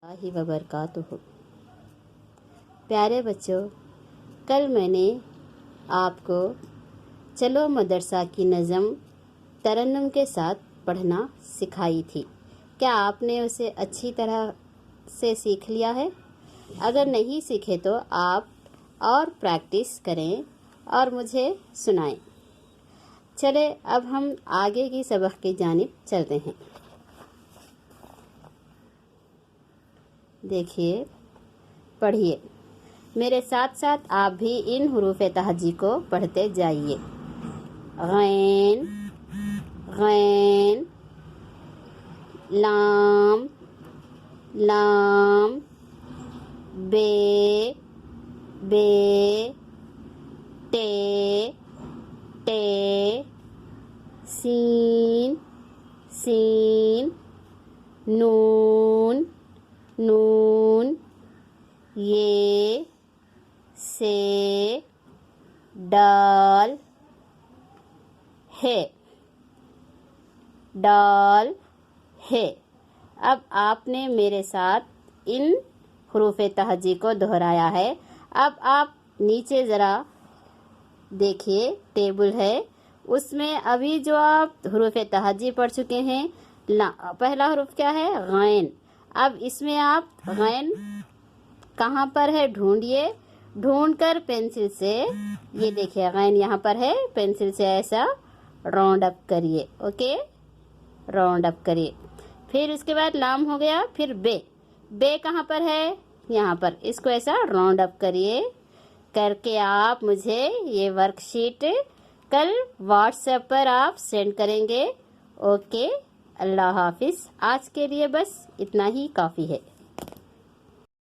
اللہ وبرکاتہ۔ پیارے بچوں، کل میں نے آپ کو چلو مدرسہ کی نظم ترنم کے ساتھ پڑھنا سکھائی تھی۔ کیا آپ نے اسے اچھی طرح سے سیکھ لیا ہے؟ اگر نہیں سیکھے تو آپ اور پریکٹس کریں اور مجھے سنائیں۔ چلے اب ہم آگے کی سبق کی جانب چلتے ہیں۔ دیکھیے، پڑھیے، میرے ساتھ ساتھ آپ بھی ان حروف تہجی کو پڑھتے جائیے۔ غین، غین، لام، لام، بے، بے، ٹے، ٹے، سین، سین، نون، نون، یہ، سے، ڈال، ہے، ڈال، ہے۔ اب آپ نے میرے ساتھ ان حروف تہجی کو دہرایا ہے۔ اب آپ نیچے ذرا دیکھیے، ٹیبل ہے، اس میں ابھی جو آپ حروف تہجی پڑھ چکے ہیں، پہلا حرف کیا ہے؟ غین۔ اب اس میں آپ غین کہاں پر ہے ڈھونڈیے، ڈھونڈ کر پینسل سے، یہ دیکھیے غین یہاں پر ہے، پینسل سے ایسا راؤنڈ اپ کریے، اوکے، راؤنڈ اپ کریے۔ پھر اس کے بعد لام ہو گیا، پھر بے، بے کہاں پر ہے؟ یہاں پر، اس کو ایسا راؤنڈ اپ کریے، کر کے آپ مجھے یہ ورک شیٹ کل واٹس ایپ پر آپ سینڈ کریں گے، اوکے۔ اللہ حافظ۔ آج کے لیے بس اتنا ہی کافی ہے۔